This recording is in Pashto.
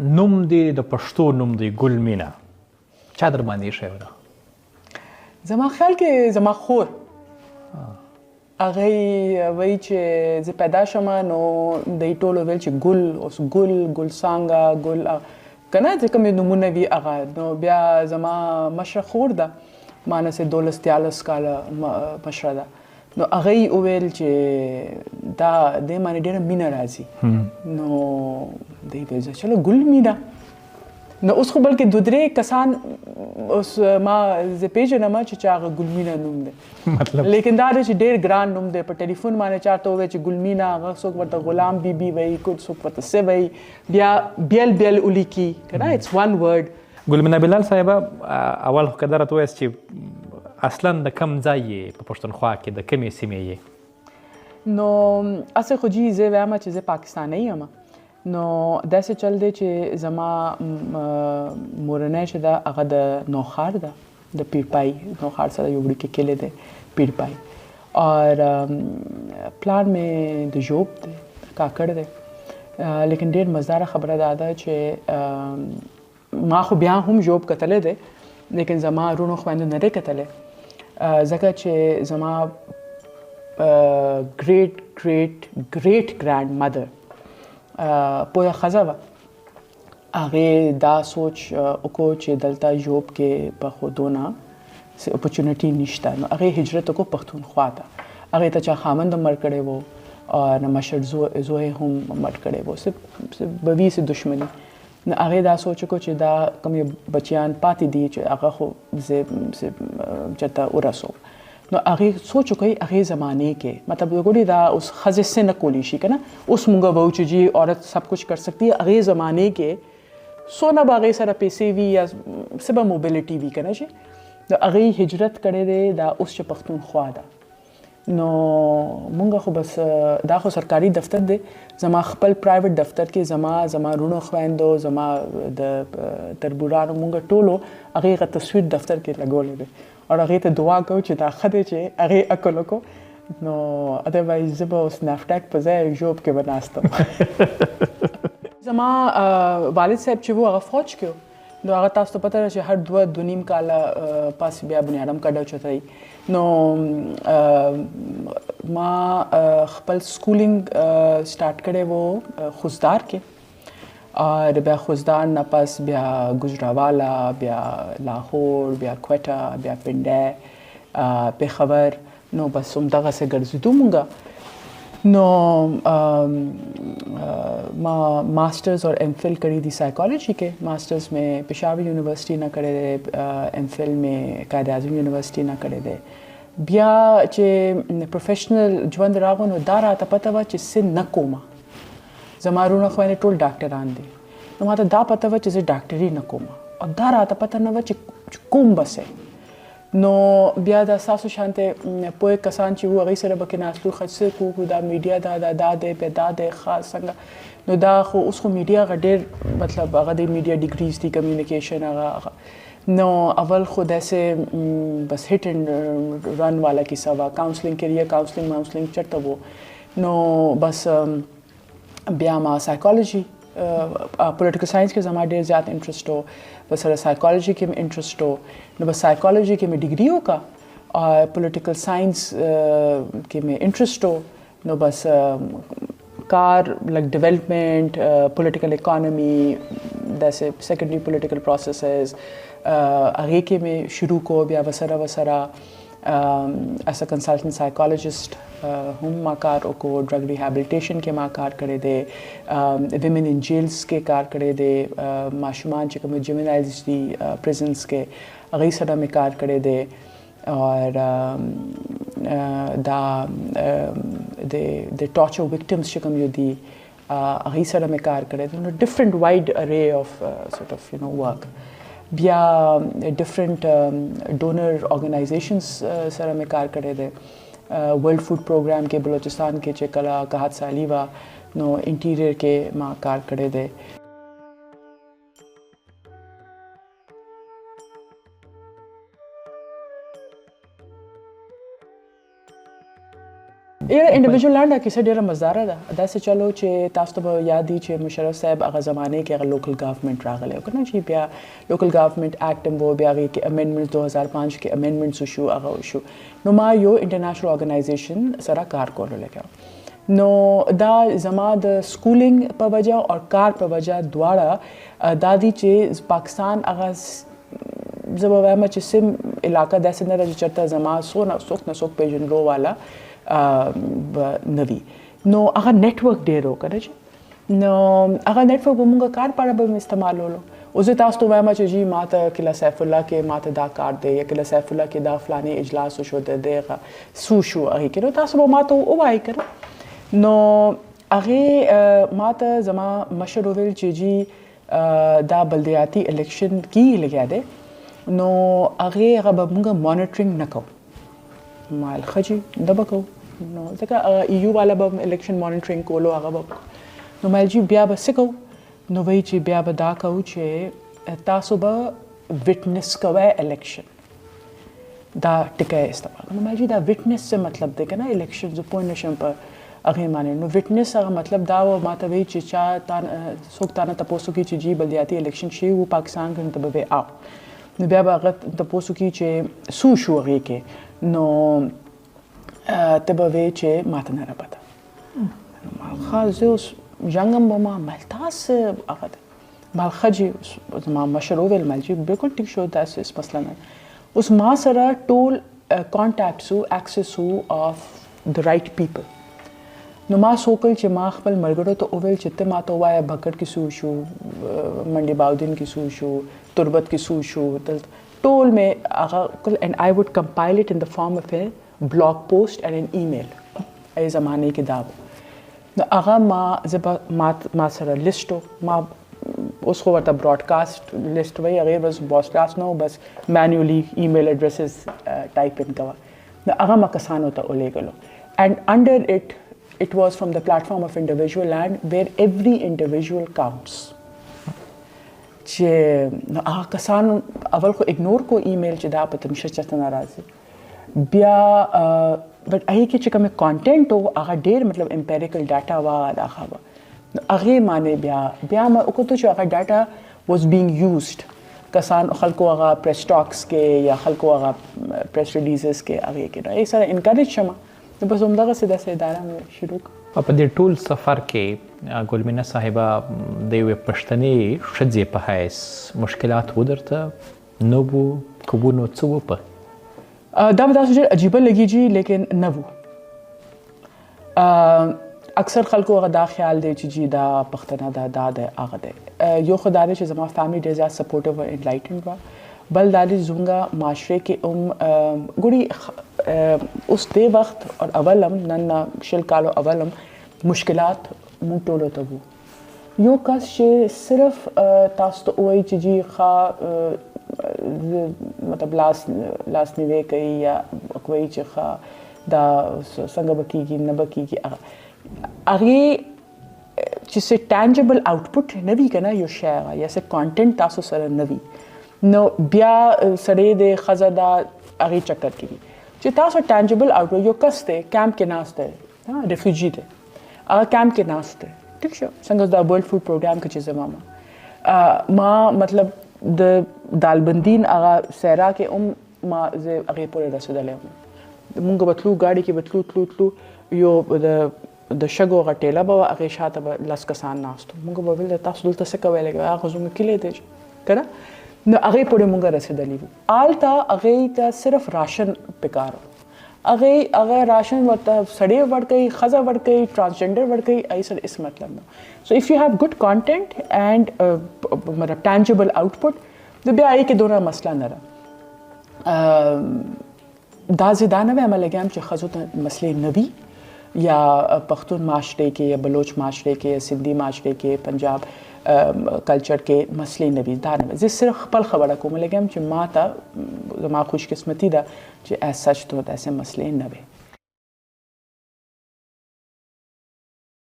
نوم دی د پښتو نوم دی ګل مینا چا در باندې شوی ده؟ زما خیال کې زما خور هغه وایي چې زه پیدا شم نو دوی ټولو ویل چې ګل اوس ګل څانګه ګل که نه چې کوم نومونه وي هغه نو بیا زما مشره خور ده ما نه څه 12-13 کاله مشره ده نو هغه یې وویل چې دا دې باندې ډېره مینه راځي نو دی ویل چلو ګل مینا نو اوس خو بلکې دوه درې کسان اوس ما زه پیژنم چې چا هغه ګل مینا نوم دی لیکن دا دی چې ډېر ګران نوم دی په ټلیفون باندې چاته ووایي چې ګل مینا هغه څوک ورته غلام بیبي وایي څوک ورته څه وایي بیا بیل ولیکي که نه اټس ون ورډ ګل مینا بلال صاحبه اول خو که درته ووایاست چې اصلا د کم ځای یې په پښتونخوا کې د کمې سیمې یې نو اصل خو جی زه وایم چې زه پاکستانی یم نو داسې چل دی چې زما مورنۍ چې ده هغه د نوخار ده د پیرپای نوخار سره یو وړوکی کلی دی پیرپای اور پلان مې د ژوب دی کاکړ دی لیکن ډېر مزداره خبره دا ده چې ما خو بیا هم ژوب کتلی دی لیکن زما رونو خویندو نه دی کتلی ځکه چې زما ګریټ ګرانډ مدر پوهه ښځه وه هغې دا سوچ وکړو چې دلته ژوب کې په خو دونه اپورچونټي نشته نو هغې هجرت وکړو پښتونخوا ته هغې ته چا خاوند هم مړ کړی و او مشر زوی هم مړ کړی و به وي څه دښمني نو هغې دا سوچ وکړو چې دا کوم بچیان پاتې دي چې هغه خو زه چېرته ورسوم نو هغې سوچ وکړئ هغې زمانې کې مطلب ګوري دا اوس ښځې څه نه کولی شي که نه اوس مونږ وایو چې جی عورت سب کچھ کر سکتی ہے هغې زمانې کې څونه به هغې سره پیسې وي یا څه به موبیلیټي وي که نه چې نو هغې هجرت کړی دی دا اوس چې پښتونخوا ده نو مونږ خو بس دا خو سرکاري دفتر دی زما خپل پرایویټ دفتر کې زما رونو خویندو زما د تربورانو مونږ ټولو هغې هغه تصویر دفتر کې لګولی دی اور هغې ته دعا کوو چې دا ښه دی چې هغې عقل وکړو نو ادروایز زه به اوس نافټک په ځای ژوب کې به ناست وم زما والد صاحب چې و هغه فوج کې و نو هغه تاسو ته پته ده چې هر 2.5 کاله پس بیا بنیادم کډه چتای نو ما خپل سکولینګ سٹارټ کړی و خوزدار کې اور بیا خوزدار نه پس بیا گجراوالا بیا لاهور بیا کوټه بیا پنډه پېښور نو بس همدغسې ګرځېدو مونږ نو ما ماسٹرز اور ایم فل کری دی سائیکالوجی کے ماسٹرز میں پشاور یونیورسٹی نہ کرے دے ایم فل میں قائد اعظم یونیورسٹی نہ کرے دے بیا چې پروفیشنل ژوند راغو نو دا راته پته وه چې څه نه کومه زما رونه خویندې ټول ډاکټران دي نو ماته دا پته وه چې زه ډاکټري نه کومه او دا راته پته نه وه چې کوم به څه نو بیا دا ستاسو شانته پوهه کسان چې وو هغې سره به کې ناستلو ښه څه کوو دا میډیا دا دی بیا دا دی ښه څنګه نو دا خو اوس خو میډیا هغه ډېر مطلب هغه د میډیا ډیګریز دي کمیونیکیشن هغه نو اول خو داسې بس هټ اینڈ رن والا کیسه وه کاؤنسلنګ کیریئر کاؤنسلنګ چېرته و نو بس بیا ما سایکالوجي پولیټیکل ساینس کې زما ډېر زیات انټرسټ و بس سره سایکالوجي کې مې انټرسټ و نو بس سایکالوجي کې مې ډیګري وکړه او پولیټیکل ساینس کې مې انټرسټ و نو بس کار لک ډیولپمنٹ پولیټیکل اکانومي داسې سیکنډري پولیټیکل پروسیسز هغې کې مې شروع کو بیا ورسره ایز ا کنسلټنټ سایکالوجسټ هم ما کار وکړو ډرګ ریهیبلیټیشن کې ما کار کړی دی ویمن ان جیلز کې کار کړی دی ماشومان چې کوم جوینایلز دي پریزنس کې هغې سره مې کار کړی دی اور دا د ټارچر وکټمز چې کوم یو دي هغې سره مې کار کړی دی نو ډفرنٹ وائډ ارے آف سورټ آف یو نو ورک بیا ډفرنٹ ډونر آرګنایزیشنز سره مې کار کړی دی ورلډ فوډ پروګرام کې بلوچستان کې چې کله قحط سالي وه نو انټیریئر کې ما کار کړی دی ये individual land है किसी डेरा मज़दार है दस चलो चे तास्तब याद ही चे मुशर्रफ साहब अगर ज़माने के अगर लोकल गवर्नमेंट रागले हो ना जी ब्या लोकल गवर्नमेंट एक्ट वो ब्या के अमेंडमेंट 2005 के अमेंडमेंट्स उशू अगर उशू नुमा यो इंटरनेशनल ऑर्गेनाइजेशन सरा कार को लेके नो दा जमा द स्कूलिंग पर वजह और कार पर वजह द्वारा दादी चे पाकिस्तान अगर जब वह सिम इलाका दस न चरता जमा सो न सोक पेजन रो वाला नवी नो अगर नेटवर्क डेरो करे नो अगर नेटवर्क बमुंगा कार पारा बम इस्तेमाल हो लो उसे तास तो वह जी माता किला सैफुल्ला के माता दा कार दे या किला सैफुल्ला के दा फलाने इजलास शो दे देगा सूशु अही करो तास वो माता वो आई करो नो अगे माता जमा मशरूविल जी दा बल्दियाती इलेक्शन की लगा दे नो अगे अगर बमुंगा मॉनिटरिंग न करो माल खजी दबको नो जका EU वाला बम इलेक्शन मॉनिटरिंग को लो अगर बम नो माल जी ब्या बस को नो वही जी ब्या बदा कहू चे तासुबा विटनेस कवे इलेक्शन दा टिके इस्तेमाल नो माल जी दा विटनेस से मतलब देखे ना इलेक्शन जो पॉइंट नशम पर अगे माने नो विटनेस अगर मतलब दा वो माता वही चिचा तान सोकताना तपोसु की जी बल्दियाती इलेक्शन शी वो पाकिस्तान के तबवे आओ नो ब्या अगर तपोसु की चे सूशु अगे के नो तबवे चे माता नरा पता खाज़ जंगम बमा मल्तास अगद माल खजी मा मशरूविल मलजी बिल्कुल ठीक शो दास इस मसला में उस मा सरा टोल कॉन्टैक्ट्स हु एक्सेस हु ऑफ द राइट पीपल नो मा सोकल चे मा खपल मरगड़ो तो ओवेल चित्ते मा तो वाया भक्कड़ की सूशु मंडी बाउद्दीन की सूशु तुरबत की सूशु टोल में अगर and I would compile it in the form of a blog post and an email ए ज़माने के दाव अगर माँ जब माँ सर लिस्ट हो माँ उसको वरता ब्रॉडकास्ट लिस्ट वही अगर बस ब्रॉडकास्ट ना हो बस manually email addresses type in कवा अगर माँ कसान होता ओले गलो and under it was from the platform of individual land where every individual counts चे कसान अवल को इग्नोर को ईमेल चे दा पतम शचता नाराज़ी बिया बट अही के चिका में कंटेंट हो आगा डेर मतलब एम्पेरिकल डाटा वा आगा वा आगे माने बिया में उको तो जो आगा डाटा वाज बीइंग यूज्ड कसान खलको आगा प्रेस टॉक्स के या खलको आगा प्रेस रिलीजेस के आगे के ना ये सारा इनकरेज शमा तो बस उम्दा का सीधा से इदारा में शुरू په دې ټول سفر کې ګلمینا صاحبه د یوې پښتنې ښځې په حیث مشکلات ودرته نه وو که وو نو څه وو په دا به تاسو ډېر عجیبه لګیږي لیکن نه وو اکثر خلکو هغه دا خیال دی چې جی دا پښتنه دا د هغه دی یو خو دا دی چې زما فیملی ډېر زیات سپورټیو او انلایټنډ وه بل دا دی زموږ معاشرې کې ګوري اوس دې وخت اور اولم نن شل کالو اولم مشکلات مونږ ټولو ته وو یو کس چې صرف تاسو ته وایي چې جی مطلب لاس نیوی کوي یا وایي چې دا څنګه به کېږي نه به کېږي هغې چې څه ټانجبل آوټپوټ نه وي که نه یو شی هغه یا څه کانټینټ تاسو سره نه وي نو بیا سړی د ښځه دا هغې چکر کې وي چې تاسو ټانجبل آوټپوټ یو کس دی کیمپ کې ناست دی ریفیوجي دی هغه کیمپ کې ناست دی ټیک شو څنګه دا ورلډ فوډ پروګرام کې چې زما ما مطلب د دالبندین هغه صحرا کې ما زه هغې پورې رسېدلی وم مونږ به تلو ګاډي کې به تلو یو د شګو هغه ټیله به وه هغې شاته به لس کسان ناست وو مونږ به ویل تاسو دلته څه کوی لکه هغه زموږ کلی دی که نه نو هغې پورې مونږ رسېدلي وو هلته هغې ته صرف راشن پکار و هغه راشن ورته سړی ورکوي ښځه ورکوي ټرانسجنډر ورکوي ای سره اس مطلب نه سو اف یو هیو ګډ کانټینټ اینڈ مطلب ټانجبل آوټپوټ د بیا هغې کې دونه مسله نه ده دا زه دا نه وایم لګیم چې ښځو ته مسلې نه وي یا پښتون معاشرې کې یا بلوچ معاشرې کې یا سندھی معاشرې کې پنجاب کلچر کې مسلې نه وي دا نه زه صرف خپل خبره کوم لګیم چې ما ته زما خوش قسمتي ده چې ایز سچ تو داسې مسلې نه وي